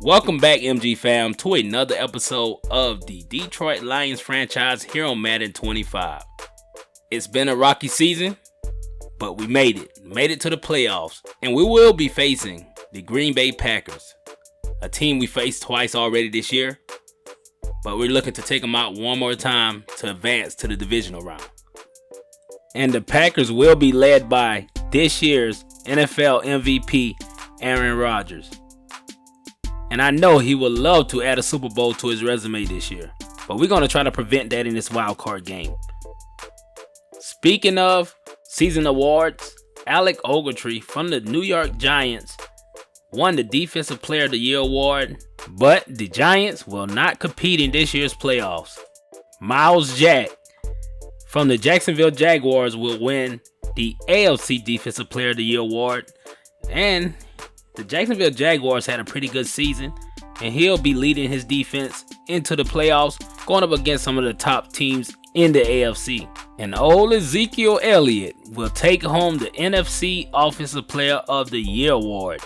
Welcome back, MG fam, to another episode of the Detroit Lions franchise here on Madden 25. It's been a rocky season, but we made it to the playoffs, and we will be facing the Green Bay Packers, a team we faced twice already this year, but we're looking to take them out one more time to advance to the divisional round. And the Packers will be led by this year's NFL MVP, Aaron Rodgers. And I know he would love to add a Super Bowl to his resume this year, but we're going to try to prevent that in this wild card game. Speaking of season awards, Alec Ogletree from the New York Giants won the Defensive Player of the Year award, but the Giants will not compete in this year's playoffs. Miles Jack from the Jacksonville Jaguars will win the AFC Defensive Player of the Year award, and the Jacksonville Jaguars had a pretty good season, and he'll be leading his defense into the playoffs, going up against some of the top teams in the AFC. And old Ezekiel Elliott will take home the NFC Offensive Player of the Year award.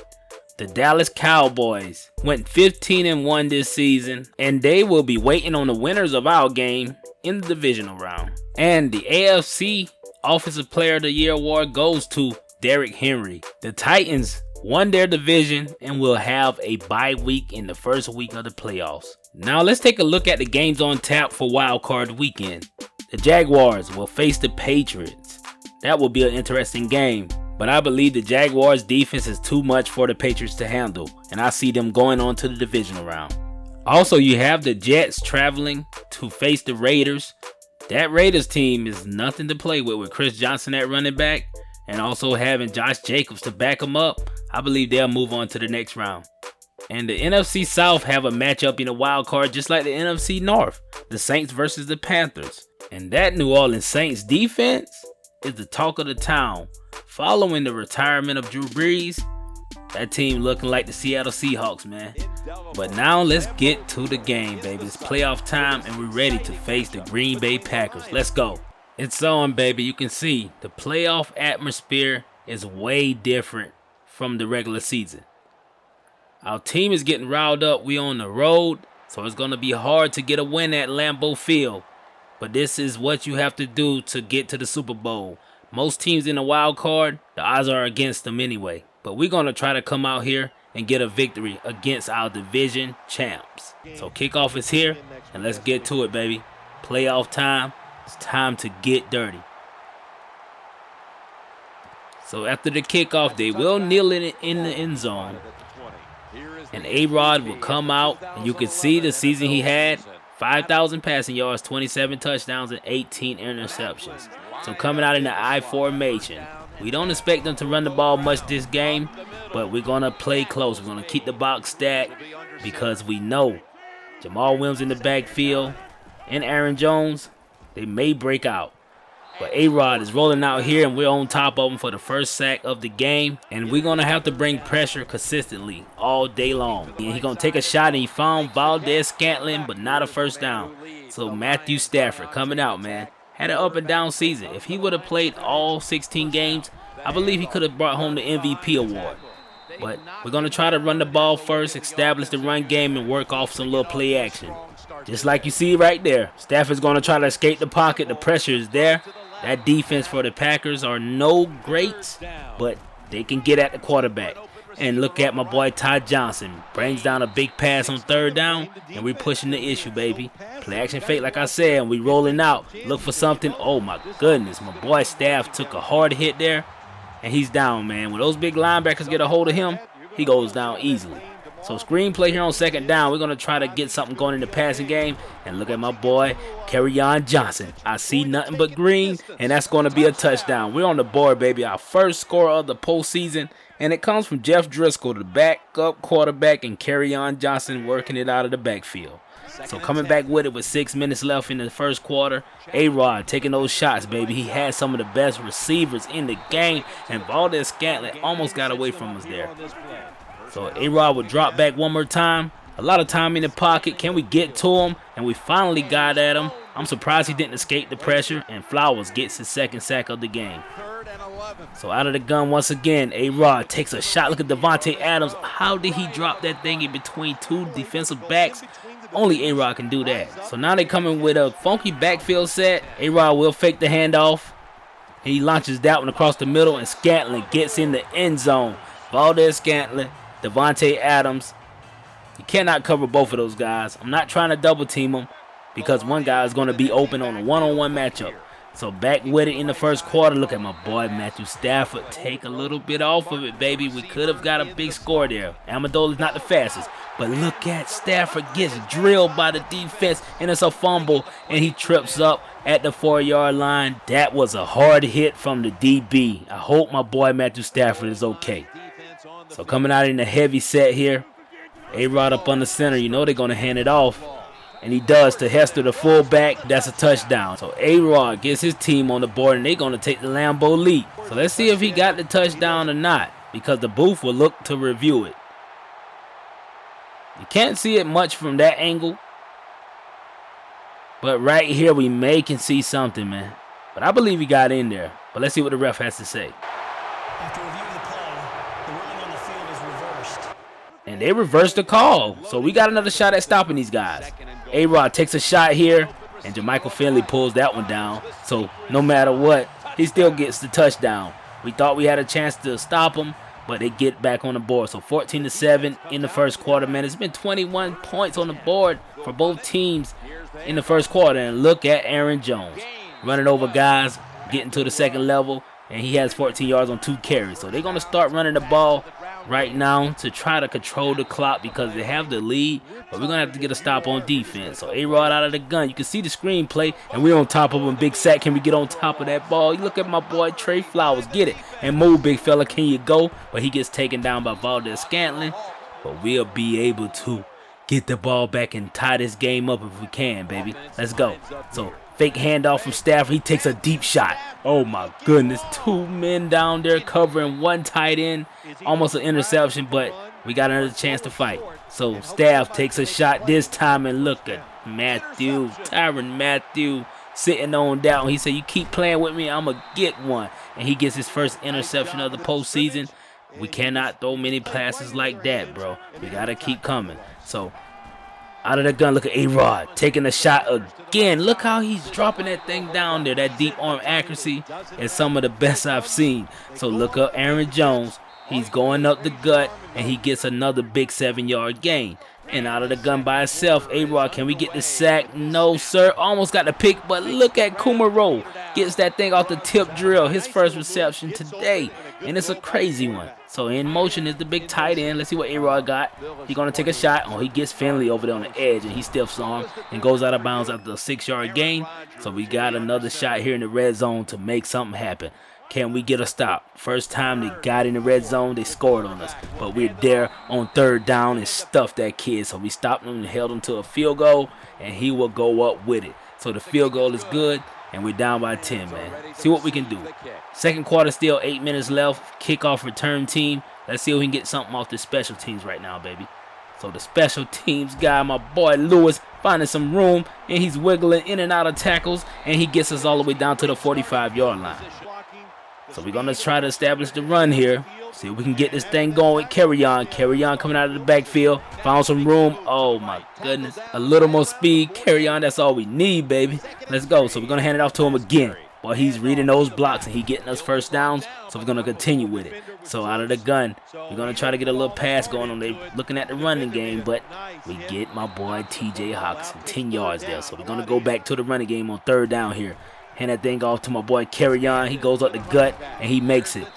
The Dallas Cowboys went 15-1 this season, and they will be waiting on the winners of our game in the divisional round. And the AFC Offensive Player of the Year award goes to Derrick Henry. The Titans won their division and will have a bye week in the first week of the playoffs. Now let's take a look at the games on tap for Wild Card Weekend. The Jaguars will face the Patriots. That will be an interesting game, but I believe the Jaguars defense is too much for the Patriots to handle, and I see them going on to the divisional round. Also, you have the Jets traveling to face the Raiders. That Raiders team is nothing to play with Chris Johnson at running back, and also having Josh Jacobs to back him up. I believe they'll move on to the next round. And the NFC South have a matchup in the wild card just like the NFC North. The Saints versus the Panthers. And that New Orleans Saints defense is the talk of the town. Following the retirement of Drew Brees, that team looking like the Seattle Seahawks, man. But now let's get to the game, baby. It's playoff time and we're ready to face the Green Bay Packers. Let's go. It's on, baby. You can see the playoff atmosphere is way different from the regular season. Our team is getting riled up. We on the road, so it's going to be hard to get a win at Lambeau Field. But this is what you have to do to get to the Super Bowl. Most teams in the wild card, the odds are against them anyway. But we're going to try to come out here and get a victory against our division champs. So kickoff is here, and let's get to it, baby. Playoff time. It's time to get dirty. So after the kickoff, they will kneel it in the end zone. And A-Rod will come out, and you can see the season he had. 5,000 passing yards, 27 touchdowns, and 18 interceptions. So coming out in the I formation. We don't expect them to run the ball much this game, but we're going to play close. We're going to keep the box stacked because we know Jamal Williams in the backfield and Aaron Jones, they may break out. But A-Rod is rolling out here, and we're on top of him for the first sack of the game. And we're going to have to bring pressure consistently all day long. And he's going to take a shot, and he found Valdez-Scantling, but not a first down. So Matthew Stafford coming out, man. Had an up and down season. If he would have played all 16 games, I believe he could have brought home the MVP award. But we're going to try to run the ball first, establish the run game, and work off some little play action. Just like you see right there. Stafford's going to try to escape the pocket. The pressure is there. That defense for the Packers are no greats, but they can get at the quarterback. And look at my boy Ty Johnson. Brings down a big pass on third down, and we're pushing the issue, baby. Play action fake, like I said, and we rolling out. Look for something. Oh, my goodness. My boy Staff took a hard hit there, and he's down, man. When those big linebackers get a hold of him, he goes down easily. So screenplay here on second down. We're going to try to get something going in the passing game. And look at my boy, Kerryon Johnson. I see nothing but green, and that's going to be a touchdown. We're on the board, baby. Our first score of the postseason. And it comes from Jeff Driscoll, the backup quarterback, and Kerryon Johnson working it out of the backfield. So coming back with it with 6 minutes left in the first quarter. A-Rod taking those shots, baby. He had some of the best receivers in the game. And Valdez-Scantling almost got away from us there. So A-Rod will drop back one more time. A lot of time in the pocket. Can we get to him? And we finally got at him. I'm surprised he didn't escape the pressure. And Flowers gets his second sack of the game. So out of the gun once again, A-Rod takes a shot. Look at Davante Adams. How did he drop that thing in between two defensive backs? Only A-Rod can do that. So now they coming with a funky backfield set. A-Rod will fake the handoff. He launches that one across the middle, and Scantling gets in the end zone. Valdez Scantling, Davante Adams. You cannot cover both of those guys. I'm not trying to double team them because one guy is going to be open on a one-on-one matchup. So back with it in the first quarter. Look at my boy Matthew Stafford take a little bit off of it, baby. We could have got a big score there. Amendola's not the fastest, but look at Stafford gets drilled by the defense, and it's a fumble, and he trips up at the 4-yard line. That was a hard hit from the DB. I hope my boy Matthew Stafford is okay. So coming out in the heavy set here, A-Rod up on the center. You know they're going to hand it off. And he does to Hester, the fullback. That's a touchdown. So A-Rod gets his team on the board, and they're going to take the Lambeau lead. So let's see if he got the touchdown or not, because the booth will look to review it. You can't see it much from that angle, but right here we can see something, man. But I believe he got in there. But let's see what the ref has to say. After reviewing the play, the ruling on the field is reversed. And they reversed the call. So we got another shot at stopping these guys. A-Rod takes a shot here, and Jermichael Finley pulls that one down. So no matter what, he still gets the touchdown. We thought we had a chance to stop him, but they get back on the board. So 14-7 in the first quarter, man. It's been 21 points on the board for both teams in the first quarter. And look at Aaron Jones running over guys, getting to the second level, and he has 14 yards on 2 carries. So they're going to start running the ball right now to try to control the clock because they have the lead, but we're going to have to get a stop on defense. So A-Rod out of the gun. You can see the screenplay, and we're on top of him. Big sack. Can we get on top of that ball? You look at my boy Trey Flowers. Get it. And move, big fella. Can you go? But he gets taken down by Valdez Scantling. But we'll be able to get the ball back and tie this game up if we can, baby. Let's go. So fake handoff from Stafford. He takes a deep shot. Oh, my goodness. 2 men down there covering 1 tight end. Almost an interception, but we got another chance to fight. So Staff takes a shot this time, and look at Tyrann Mathieu sitting on down. He said, you keep playing with me, I'm going to get one. And he gets his first interception of the postseason. We cannot throw many passes like that, bro. We got to keep coming. So out of the gun, look at A-Rod taking a shot again. Look how he's dropping that thing down there. That deep arm accuracy is some of the best I've seen. So look up Aaron Jones. He's going up the gut, and he gets another big 7-yard gain. And out of the gun by himself, A-Rod, can we get the sack? No, sir. Almost got the pick, but look at Kumaro. Gets that thing off the tip drill. His first reception today, and it's a crazy one. So in motion is the big tight end. Let's see what A-Rod got. He's going to take a shot. Oh, he gets Finley over there on the edge, and he stiffs on and goes out of bounds after a 6-yard gain. So we got another shot here in the red zone to make something happen. Can we get a stop? First time they got in the red zone, they scored on us. But we're there on 3rd down and stuffed that kid. So we stopped him and held him to a field goal, and he will go up with it. So the field goal is good, and we're down by 10, man. See what we can do. Second quarter, still 8 minutes left. Kickoff return team. Let's see if we can get something off the special teams right now, baby. So the special teams guy, my boy Lewis, finding some room, and he's wiggling in and out of tackles, and he gets us all the way down to the 45-yard line. So we're going to try to establish the run here. See if we can get this thing going. Carry on coming out of the backfield. Found some room. Oh, my goodness. A little more speed. Carry on. That's all we need, baby. Let's go. So we're going to hand it off to him again. Well, he's reading those blocks, and he's getting us first downs. So we're going to continue with it. So out of the gun, we're going to try to get a little pass going on. They're looking at the running game, but we get my boy T.J. Hawkinson 10 yards there. So we're going to go back to the running game on 3rd down here. Hand that thing off to my boy Carry On. He goes up the gut, and he makes it.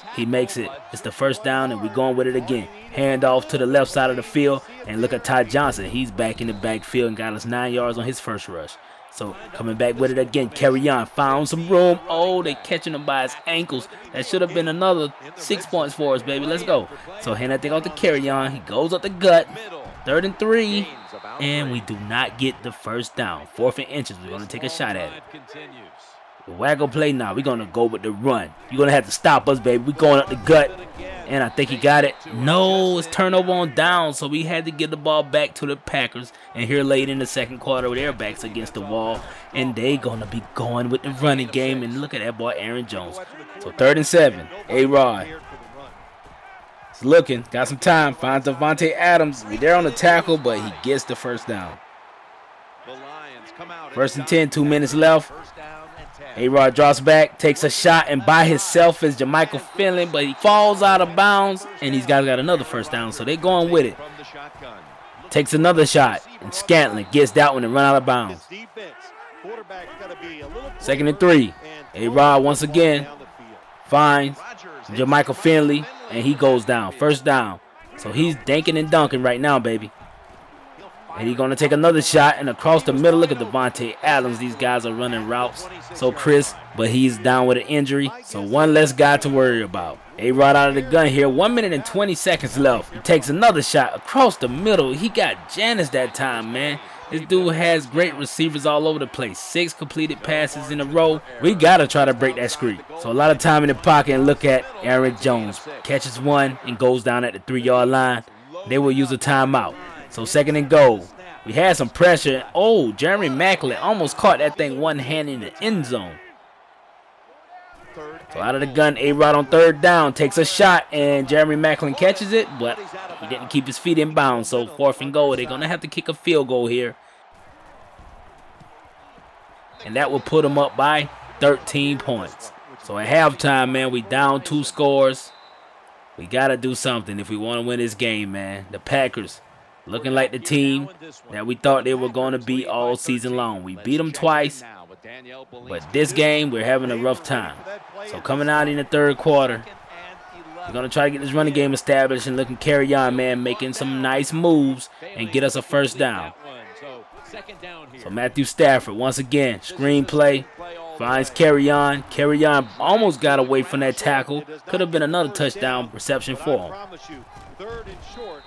It's the first down, and we're going with it again. Hand off to the left side of the field, and look at Ty Johnson. He's back in the backfield and got us 9 yards on his first rush. So coming back with it again. Carry On. Found some room. Oh, they catching him by his ankles. That should have been another 6 points for us, baby. Let's go. So hand that thing off to Carry On. He goes up the gut. 3rd and 3. And we do not get the first down. 4th and inches. We're going to take a shot at it. The waggle play, nah, we're going to go with the run. You're going to have to stop us, baby. We're going up the gut. And I think he got it. No, it's turnover on down, so we had to get the ball back to the Packers. And here late in the second quarter, their backs against the wall. And they going to be going with the running game. And look at that boy, Aaron Jones. So 3rd and 7, A-Rod. He's looking, got some time, finds Devontae Adams. We're there on the tackle, but he gets the first down. 1st and 10, 2 minutes left. A-Rod drops back, takes a shot, and by himself is Jermichael Finley, but he falls out of bounds, and these guys got another first down, so they're going with it. Takes another shot, and Scantling gets that one and run out of bounds. 2nd and 3. A-Rod once again finds Jermichael Finley, and he goes down. First down. So he's danking and dunking right now, baby. And he's going to take another shot, and across the middle, look at Devontae Adams. These guys are running routes so crisp, but he's down with an injury. So one less guy to worry about. A-Rod out of the gun here. 1 minute and 20 seconds left. He takes another shot across the middle. He got Janice that time, man. This dude has great receivers all over the place. 6 completed passes in a row. We got to try to break that streak. So a lot of time in the pocket, and look at Aaron Jones. Catches one and goes down at the 3-yard line. They will use a timeout. So 2nd and goal. We had some pressure. Oh, Jeremy Macklin almost caught that thing one hand in the end zone. So out of the gun, A-Rod on 3rd down takes a shot, and Jeremy Macklin catches it, but he didn't keep his feet in bounds. So 4th and goal. They're going to have to kick a field goal here. And that will put them up by 13 points. So at halftime, man, we down 2 scores. We got to do something if we want to win this game, man. The Packers looking like the team that we thought they were going to be all season long. We beat them twice, but this game, we're having a rough time. So coming out in the 3rd quarter, we're going to try to get this running game established and looking carry on, man, making some nice moves and get us a first down. So Matthew Stafford, once again, screen play, finds carry on. Carry on almost got away from that tackle. Could have been another touchdown reception for him.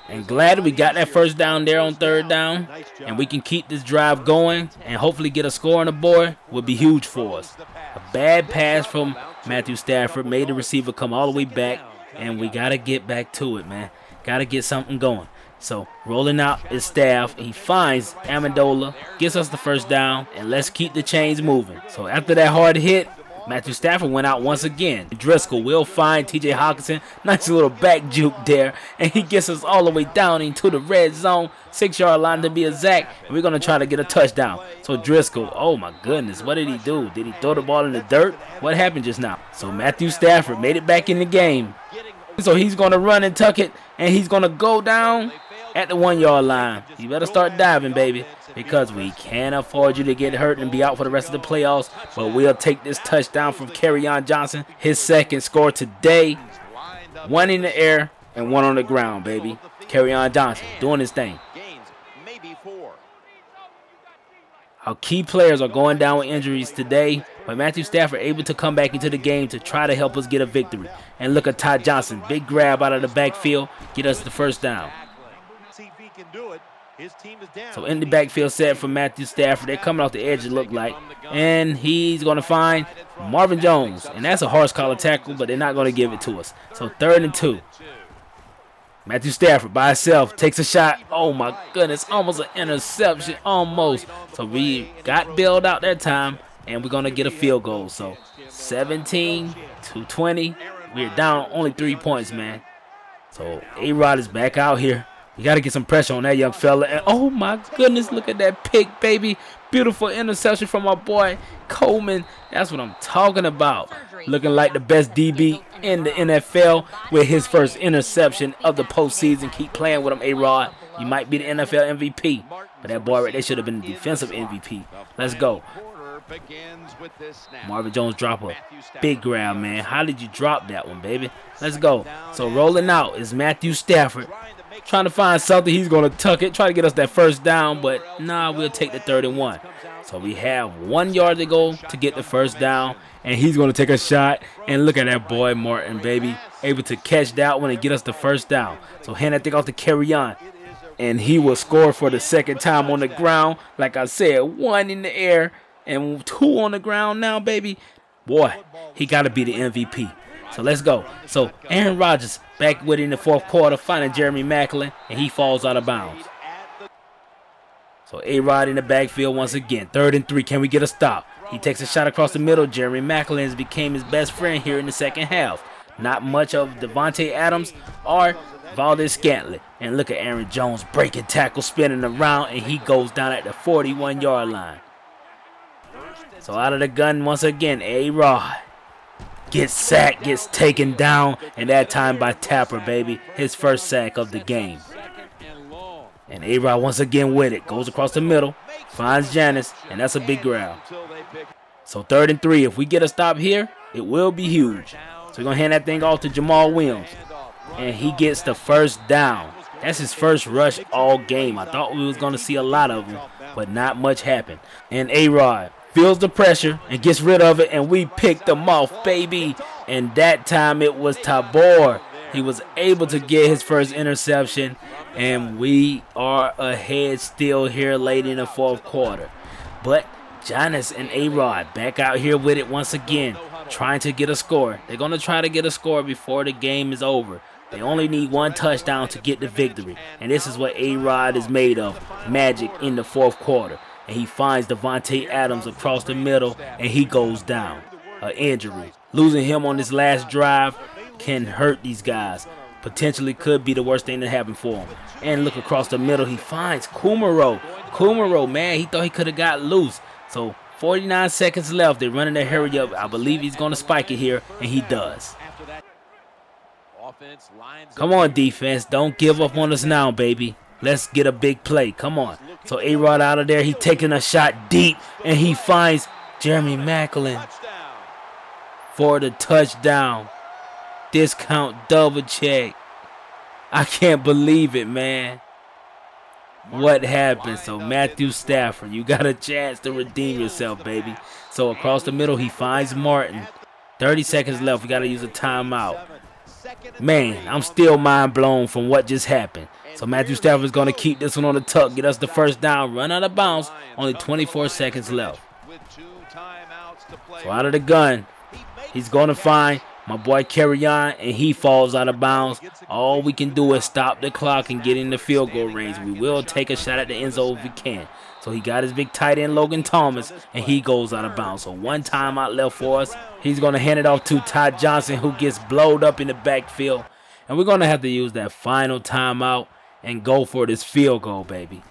And glad we got that first down there on 3rd down. And we can keep this drive going and hopefully get a score on the board would be huge for us. A bad pass from Matthew Stafford made the receiver come all the way back. And we got to get back to it, man. Got to get something going. So rolling out his staff, he finds Amendola, gets us the first down, and let's keep the chains moving. So after that hard hit, Matthew Stafford went out once again. Driscoll will find T.J. Hawkinson. Nice little back juke there. And he gets us all the way down into the red zone. 6-yard line to be exact. And we're going to try to get a touchdown. So Driscoll, oh my goodness, what did he do? Did he throw the ball in the dirt? What happened just now? So Matthew Stafford made it back in the game. So he's going to run and tuck it. And he's going to go down at the 1-yard line. You better start diving, baby, because we can't afford you to get hurt and be out for the rest of the playoffs. But we'll take this touchdown from Kerryon Johnson, his 2nd score today. 1 in the air and 1 on the ground, baby. Kerryon Johnson doing his thing. Our key players are going down with injuries today, but Matthew Stafford able to come back into the game to try to help us get a victory. And look at Ty Johnson, big grab out of the backfield, get us the first down. So in the backfield set for Matthew Stafford. They're coming off the edge, it looked like. And he's going to find Marvin Jones. And that's a harsh collar tackle, but they're not going to give it to us. So 3rd and 2. Matthew Stafford by himself takes a shot. Oh, my goodness. Almost an interception. Almost. So we got bailed out that time, and we're going to get a field goal. So 17-20. We're down only 3 points, man. So A-Rod is back out here. You got to get some pressure on that young fella. And oh, my goodness, look at that pick, baby. Beautiful interception from my boy Coleman. That's what I'm talking about. Looking like the best DB in the NFL with his first interception of the postseason. Keep playing with him, A-Rod. You might be the NFL MVP. But that boy right there should have been the defensive MVP. Let's go. Marvin Jones drop a big grab, man. How did you drop that one, baby? Let's go. So rolling out is Matthew Stafford. Trying to find something. He's going to tuck it. Try to get us that first down, but nah, we'll take the 3rd and 1. So we have 1 yard to go to get the first down, and he's going to take a shot. And look at that boy, Martin, baby. Able to catch that one and get us the first down. So hand that thing off to Kerryon. And he will score for the 2nd time on the ground. Like I said, 1 in the air and 2 on the ground now, baby. Boy, he got to be the MVP. So let's go. So Aaron Rodgers back with it in the 4th quarter, finding Jeremy Maclin, and he falls out of bounds. So A-Rod in the backfield once again. 3rd and 3. Can we get a stop? He takes a shot across the middle. Jeremy Maclin has became his best friend here in the 2nd half. Not much of Devontae Adams or Valdez Scantling. And look at Aaron Jones breaking tackle, spinning around, and he goes down at the 41-yard line. So out of the gun once again, A-Rod gets sacked, gets taken down, and that time by Tapper, baby. His first sack of the game. And A-Rod once again with it. Goes across the middle, finds Janice, and that's a big grab. So 3rd and 3. If we get a stop here, it will be huge. So we're going to hand that thing off to Jamal Williams. And he gets the 1st down. That's his first rush all game. I thought we was going to see a lot of them, but not much happened. And A-Rod feels the pressure and gets rid of it, and we picked them off, baby. And that time it was Tabor. He was able to get his first interception, and we are ahead still here late in the 4th quarter. But Giannis and A-Rod back out here with it once again, trying to get a score. They're going to try to get a score before the game is over. They only need 1 touchdown to get the victory, and this is what A-Rod is made of, magic in the 4th quarter. And he finds Devontae Adams across the middle, and he goes down. An injury. Losing him on this last drive can hurt these guys. Potentially could be the worst thing that happened for him. And look across the middle, he finds Kumaro. Kumaro, man, he thought he could have got loose. So 49 seconds left. They're running a hurry up. I believe he's going to spike it here, and he does. Come on, defense. Don't give up on us now, baby. Let's get a big play. Come on. So A-Rod out of there. He taking a shot deep, and he finds Jeremy Maclin for the touchdown. Discount double check. I can't believe it, man. What happened? So Matthew Stafford, you got a chance to redeem yourself, baby. So across the middle, he finds Martin. 30 seconds left. We got to use a timeout. Man, I'm still mind blown from what just happened. So Matthew Stafford's going to keep this one on the tuck, get us the 1st down, run out of bounds. Only 24 seconds left. So out of the gun, he's going to find my boy Kerryon, and he falls out of bounds. All we can do is stop the clock and get in the field goal range. We will take a shot at the end zone if we can. So he got his big tight end, Logan Thomas, and he goes out of bounds. So 1 timeout left for us. He's going to hand it off to Todd Johnson, who gets blowed up in the backfield. And we're going to have to use that final timeout and go for this field goal, baby.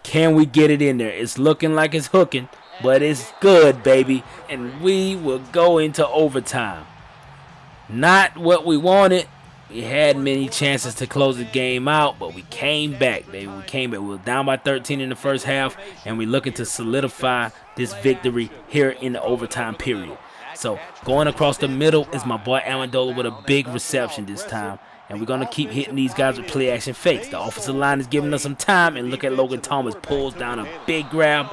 Can we get it in there? It's looking like it's hooking, but it's good, baby. And we will go into overtime. Not what we wanted. We had many chances to close the game out, but we came back, baby. We came back. We were down by 13 in the 1st half, and we're looking to solidify this victory here in the overtime period. So going across the middle is my boy Amendola with a big reception this time. And we're going to keep hitting these guys with play-action fakes. The offensive line is giving us some time, and look at Logan Thomas pulls down a big grab.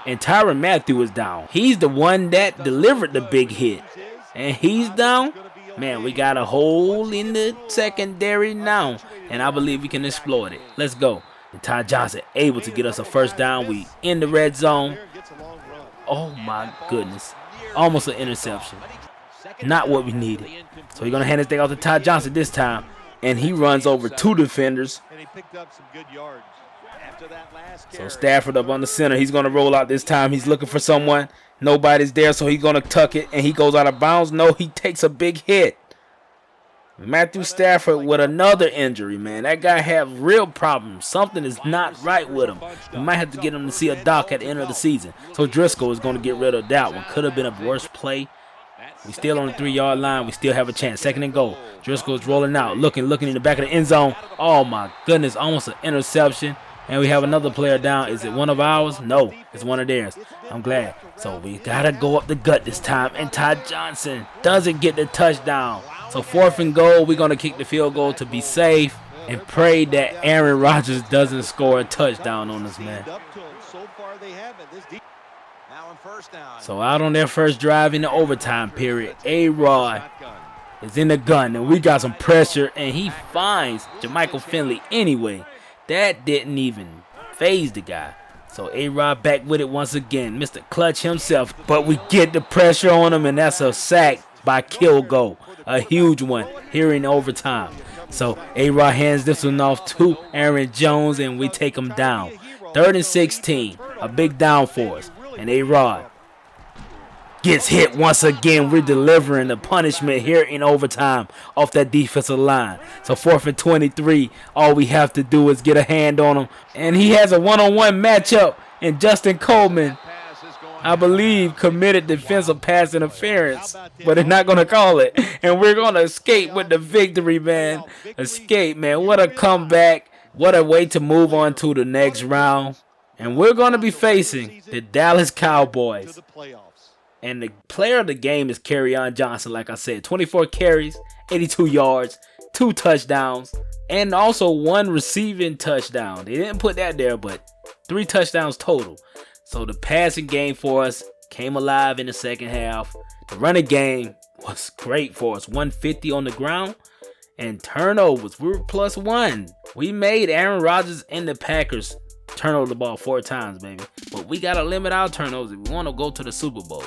And Tyrann Mathieu is down. He's the one that delivered the big hit. And he's down. Man, we got a hole in the secondary now, and I believe we can exploit it. Let's go. And Ty Johnson able to get us a 1st down. We in the red zone. Oh, my goodness. Almost an interception. Not what we needed. So we're going to hand this thing off to Ty Johnson this time, and he runs over 2 defenders. So Stafford up on the center. He's going to roll out this time. He's looking for someone. Nobody's there, so he's going to tuck it, and he goes out of bounds. No, he takes a big hit. Matthew Stafford with another injury, man. That guy have real problems. Something is not right with him. We might have to get him to see a doc at the end of the season. So Driscoll is going to get rid of that one. Could have been a worse play. We still on the 3-yard line. We still have a chance. 2nd and goal. Driscoll's rolling out, looking in the back of the end zone. Oh, my goodness. Almost an interception. And we have another player down. Is it one of ours? No, it's one of theirs. I'm glad. So we got to go up the gut this time. And Todd Johnson doesn't get the touchdown. So 4th and goal, we're going to kick the field goal to be safe and pray that Aaron Rodgers doesn't score a touchdown on us, man. So out on their first drive in the overtime period, A-Rod is in the gun. And we got some pressure, and he finds Jermichael Finley anyway. That didn't even phase the guy. So A-Rod back with it once again. Mr. Clutch himself. But we get the pressure on him, and that's a sack by Kilgo. A huge one here in overtime. So A-Rod hands this one off to Aaron Jones, and we take him down. 3rd and 16. A big down for us. And A-Rod gets hit once again. We're delivering the punishment here in overtime off that defensive line. So 4th and 23. All we have to do is get a hand on him. And he has a one-on-one matchup. And Justin Coleman, I believe, committed defensive pass interference. But they're not going to call it. And we're going to escape with the victory, man. Escape, man. What a comeback. What a way to move on to the next round. And we're going to be facing the Dallas Cowboys. And the player of the game is Kerryon Johnson, like I said. 24 carries, 82 yards, 2 touchdowns, and also 1 receiving touchdown. They didn't put that there, but 3 touchdowns total. So the passing game for us came alive in the second half. The running game was great for us. 150 on the ground. And turnovers, we were +1. We made Aaron Rodgers and the Packers turnover the ball 4 times, baby. But we got to limit our turnovers if we want to go to the Super Bowl.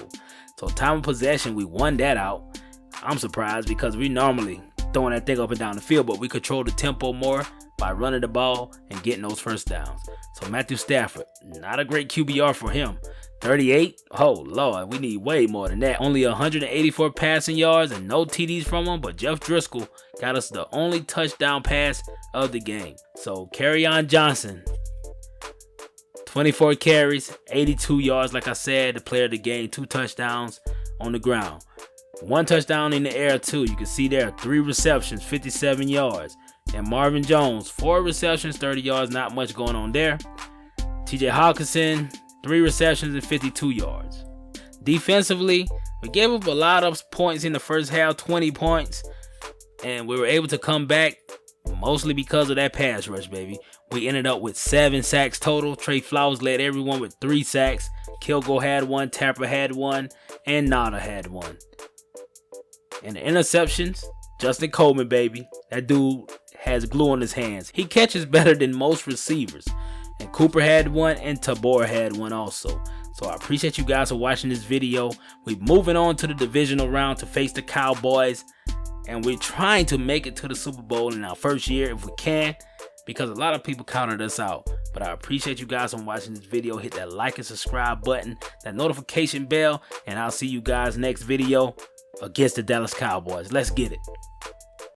So time of possession, we won that out. I'm surprised because we normally throwing that thing up and down the field, but we control the tempo more by running the ball and getting those first downs. So Matthew Stafford, not a great QBR for him. 38, oh Lord, we need way more than that. Only 184 passing yards and no TDs from him, but Jeff Driscoll got us the only touchdown pass of the game. So Kerryon Johnson, 24 carries, 82 yards, like I said, the player of the game, 2 touchdowns on the ground. 1 touchdown in the air too. You can see there, 3 receptions, 57 yards. And Marvin Jones, 4 receptions, 30 yards, not much going on there. TJ Hawkinson, 3 receptions and 52 yards. Defensively, we gave up a lot of points in the first half, 20 points. And we were able to come back mostly because of that pass rush, baby. We ended up with 7 sacks total. Trey Flowers led everyone with 3 sacks. Kilgo had 1, Tapper had 1, and Nada had 1. And the interceptions, Justin Coleman, baby. That dude has glue on his hands. He catches better than most receivers. And Cooper had 1, and Tabor had 1 also. So I appreciate you guys for watching this video. We're moving on to the divisional round to face the Cowboys. And we're trying to make it to the Super Bowl in our first year if we can, because a lot of people counted us out. But I appreciate you guys for watching this video. Hit that like and subscribe button, that notification bell, and I'll see you guys next video against the Dallas Cowboys. Let's get it.